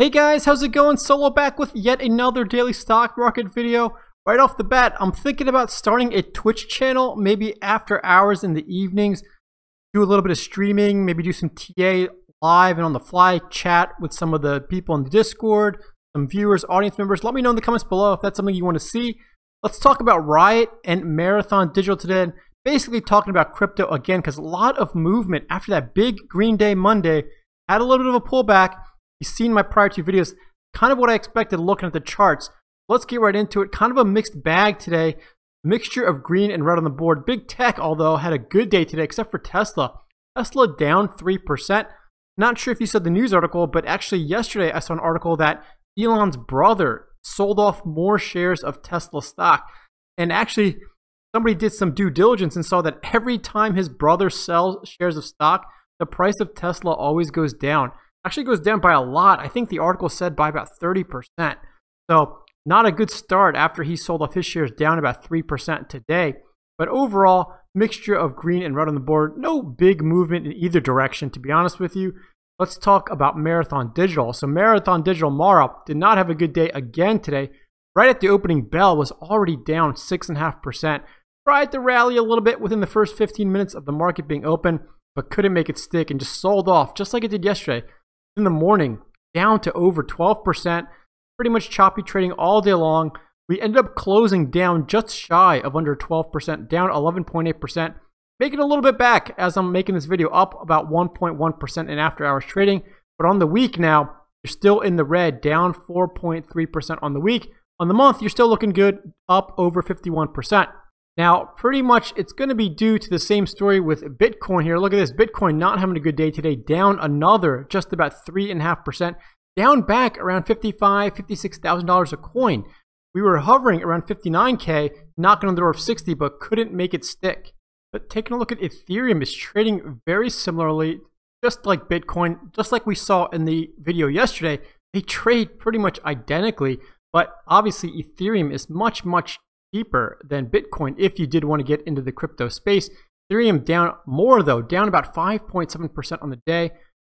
Hey guys, how's it going? Solo back with yet another daily stock market video. Right off the bat, I'm thinking about starting a Twitch channel, maybe after hours in the evenings. Do a little bit of streaming, maybe do some TA live and on the fly, chat with some of the people in the Discord, some viewers, audience members. Let me know in the comments below if that's something you want to see. Let's talk about RIOT and Marathon Digital today. And basically talking about crypto again, because a lot of movement after that big Green Day Monday. Had a little bit of a pullback. You've seen my prior two videos, kind of what I expected looking at the charts. Let's get right into it. Kind of a mixed bag today. Mixture of green and red on the board. Big tech, although, had a good day today, except for Tesla. Tesla down 3%. Not sure if you saw the news article, but actually yesterday I saw an article that Elon's brother sold off more shares of Tesla stock. And actually, somebody did some due diligence and saw that every time his brother sells shares of stock, the price of Tesla always goes down. Actually goes down by a lot. I think the article said by about 30%. So not a good start after he sold off his shares down about 3% today. But overall, mixture of green and red on the board. No big movement in either direction, to be honest with you. Let's talk about Marathon Digital. So Marathon Digital Mara did not have a good day again today. Right at the opening bell was already down 6.5%. Tried to rally a little bit within the first 15 minutes of the market being open, but couldn't make it stick and just sold off just like it did yesterday. In the morning, down to over 12%, pretty much choppy trading all day long. We ended up closing down just shy of under 12%, down 11.8%, making a little bit back as I'm making this video, up about 1.1% in after hours trading. But on the week now, you're still in the red, down 4.3% on the week. On the month, you're still looking good, up over 51%. Now, pretty much it's going to be due to the same story with Bitcoin here. Look at this. Bitcoin not having a good day today, down another just about 3.5%, down back around $55,000, $56,000 a coin. We were hovering around 59K, knocking on the door of 60, but couldn't make it stick. But taking a look at Ethereum, is trading very similarly, just like Bitcoin, just like we saw in the video yesterday. They trade pretty much identically, but obviously Ethereum is much cheaper than Bitcoin if you did want to get into the crypto space. Ethereum down more though, down about 5.7% on the day.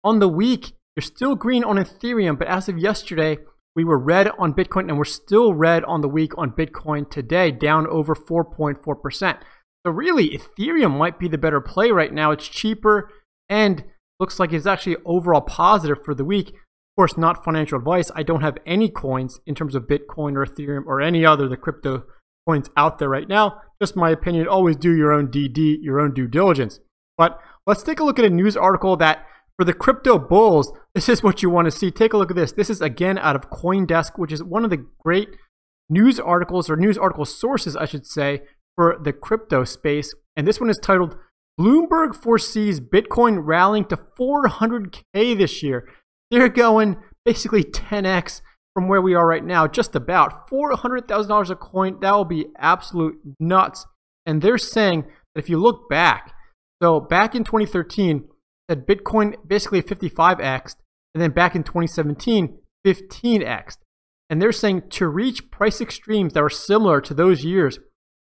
On the week, you're still green on Ethereum, but as of yesterday, we were red on Bitcoin and we're still red on the week on Bitcoin today, down over 4.4%. So really, Ethereum might be the better play right now. It's cheaper and looks like it's actually overall positive for the week. Of course, not financial advice. I don't have any coins in terms of Bitcoin or Ethereum or any other the crypto coins out there right now. Just my opinion. Always do your own DD, your own due diligence. But let's take a look at a news article that for the crypto bulls, this is what you want to see. Take a look at this. This is again out of CoinDesk, which is one of the great news articles, or news article sources, I should say, for the crypto space. And this one is titled, Bloomberg foresees Bitcoin rallying to 400K this year. They're going basically 10x from where we are right now, just about $400,000 a coin. That will be absolute nuts. And they're saying that if you look back, so back in 2013, that Bitcoin basically 55x, and then back in 2017, 15x. And they're saying to reach price extremes that are similar to those years,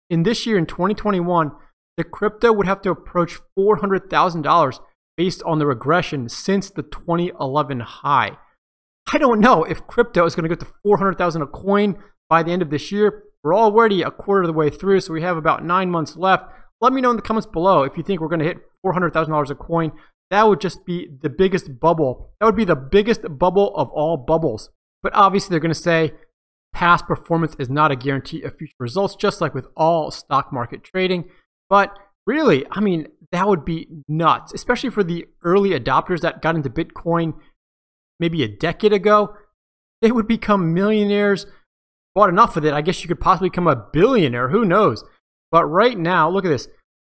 in this year in 2021, the crypto would have to approach $400,000 based on the regression since the 2011 high. I don't know if crypto is going to go to 400,000 a coin by the end of this year. We're already a quarter of the way through, so we have about 9 months left. Let me know in the comments below if you think we're going to hit $400,000 a coin. That would just be the biggest bubble. That would be the biggest bubble of all bubbles. But obviously they're going to say past performance is not a guarantee of future results, just like with all stock market trading. But really, I mean, that would be nuts, especially for the early adopters that got into Bitcoin maybe a decade ago. They would become millionaires. Bought enough of it, I guess you could possibly become a billionaire. Who knows? But right now, look at this.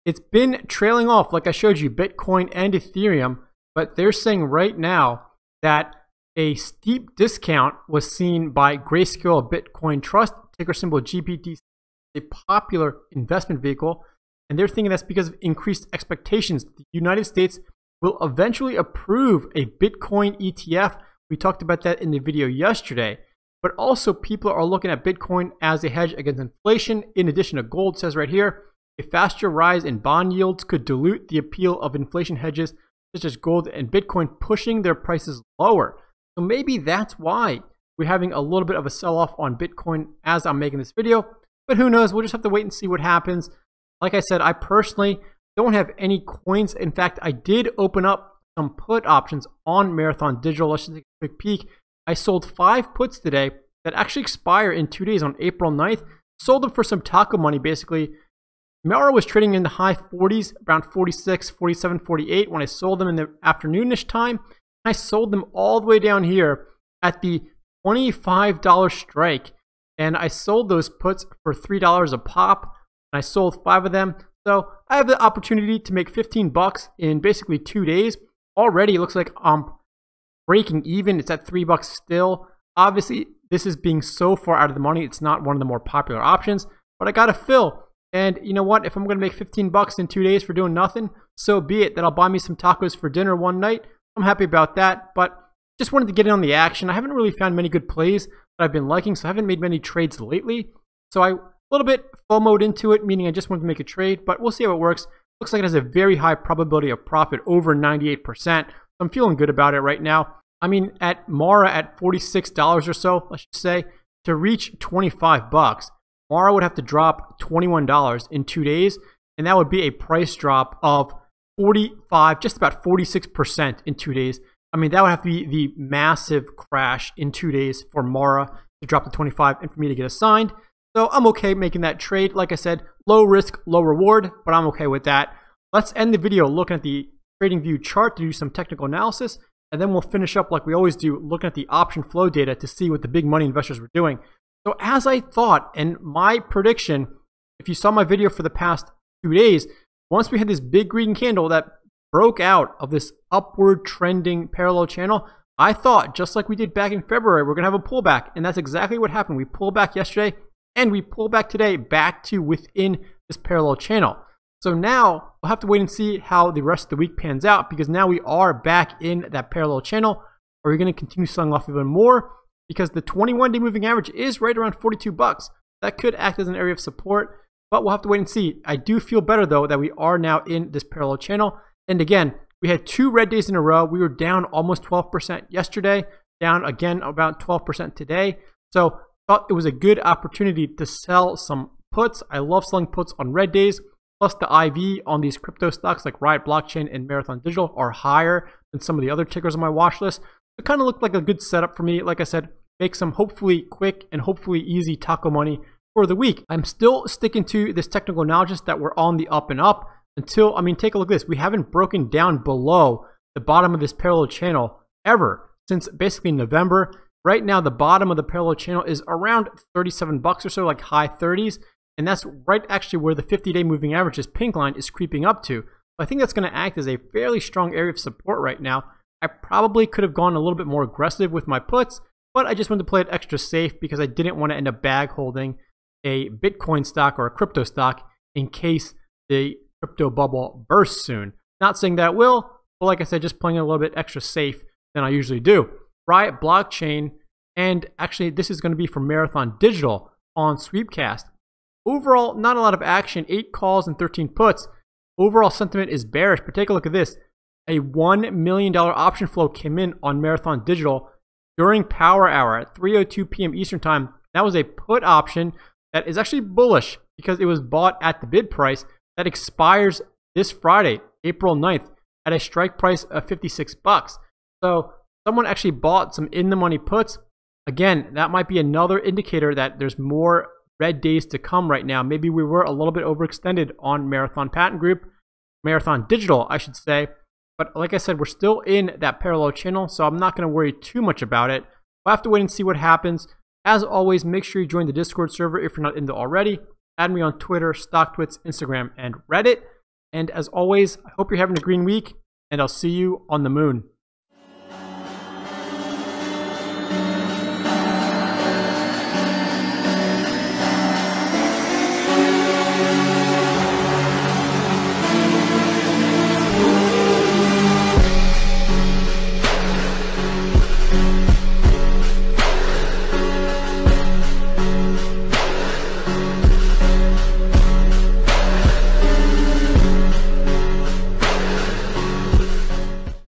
It's been trailing off, like I showed you, Bitcoin and Ethereum. But they're saying right now that a steep discount was seen by Grayscale Bitcoin Trust, ticker symbol GBTC, a popular investment vehicle. And they're thinking that's because of increased expectations. The United States will eventually approve a Bitcoin ETF. We talked about that in the video yesterday. But also people are looking at Bitcoin as a hedge against inflation. In addition to gold, it says right here, a faster rise in bond yields could dilute the appeal of inflation hedges such as gold and Bitcoin, pushing their prices lower. So maybe that's why we're having a little bit of a sell-off on Bitcoin as I'm making this video. But who knows? We'll just have to wait and see what happens. Like I said, I personally don't have any coins. In fact, I did open up some put options on Marathon Digital. Let's just take a quick peek. I sold 5 puts today that actually expire in 2 days on April 9th. Sold them for some taco money, basically. Mara was trading in the high 40s, around 46, 47, 48 when I sold them in the afternoonish time. I sold them all the way down here at the $25 strike. And I sold those puts for $3 a pop. And I sold 5 of them. So I have the opportunity to make 15 bucks in basically 2 days. Already it looks like I'm breaking even. It's at $3 still. Obviously, this is being so far out of the money. It's not one of the more popular options, but I got to fill. And you know what? If I'm going to make 15 bucks in 2 days for doing nothing, so be it. That'll buy me some tacos for dinner one night. I'm happy about that, but just wanted to get in on the action. I haven't really found many good plays that I've been liking, so I haven't made many trades lately. So I a little bit FOMO'd into it, meaning I just wanted to make a trade, but we'll see how it works. Looks like it has a very high probability of profit, over 98%. So I'm feeling good about it right now. I mean, at Mara at $46 or so, let's just say, to reach 25 bucks, Mara would have to drop $21 in 2 days, and that would be a price drop of 45, just about 46% in 2 days. I mean, that would have to be the massive crash in 2 days for Mara to drop to 25 and for me to get assigned. So I'm okay making that trade. Like I said, low risk, low reward, but I'm okay with that. Let's end the video looking at the TradingView chart to do some technical analysis, and then we'll finish up like we always do, looking at the option flow data to see what the big money investors were doing. So as I thought, and my prediction, if you saw my video for the past 2 days, once we had this big green candle that broke out of this upward trending parallel channel, I thought, just like we did back in February, we're going to have a pullback. And that's exactly what happened. We pulled back yesterday, and we pulled back today back to within this parallel channel. So now we'll have to wait and see how the rest of the week pans out, because now we are back in that parallel channel. Are we going to continue selling off even more? Because the 21-day moving average is right around 42 bucks. That could act as an area of support, but we'll have to wait and see. I do feel better, though, that we are now in this parallel channel. And again, we had 2 red days in a row. We were down almost 12% yesterday, down again about 12% today. So thought it was a good opportunity to sell some puts. I love selling puts on red days. Plus the IV on these crypto stocks like RIOT Blockchain and Marathon Digital are higher than some of the other tickers on my watch list. It kind of looked like a good setup for me. Like I said, make some hopefully quick and hopefully easy taco money for the week. I'm still sticking to this technical analysis that we're on the up and up until, I mean, take a look at this. We haven't broken down below the bottom of this parallel channel ever since basically November. Right now, the bottom of the parallel channel is around 37 bucks or so, like high 30s. And that's right actually where the 50-day moving average, this pink line, is creeping up to. I think that's going to act as a fairly strong area of support right now. I probably could have gone a little bit more aggressive with my puts, but I just wanted to play it extra safe because I didn't want to end up bag holding a Bitcoin stock or a crypto stock in case the crypto bubble bursts soon. Not saying that it will, but like I said, just playing it a little bit extra safe than I usually do. RIOT Blockchain, and actually this is going to be for Marathon Digital on Sweepcast. Overall, not a lot of action, 8 calls and 13 puts. Overall sentiment is bearish, but take a look at this. A $1 million option flow came in on Marathon Digital during power hour at 3:02 p.m. Eastern Time. That was a put option that is actually bullish because it was bought at the bid price that expires this Friday, April 9th, at a strike price of 56 bucks. So someone actually bought some in-the-money puts. Again, that might be another indicator that there's more red days to come right now. Maybe we were a little bit overextended on Marathon Patent Group, Marathon Digital, I should say. But like I said, we're still in that parallel channel, so I'm not going to worry too much about it. We'll have to wait and see what happens. As always, make sure you join the Discord server if you're not in there already. Add me on Twitter, StockTwits, Instagram, and Reddit. And as always, I hope you're having a green week, and I'll see you on the moon.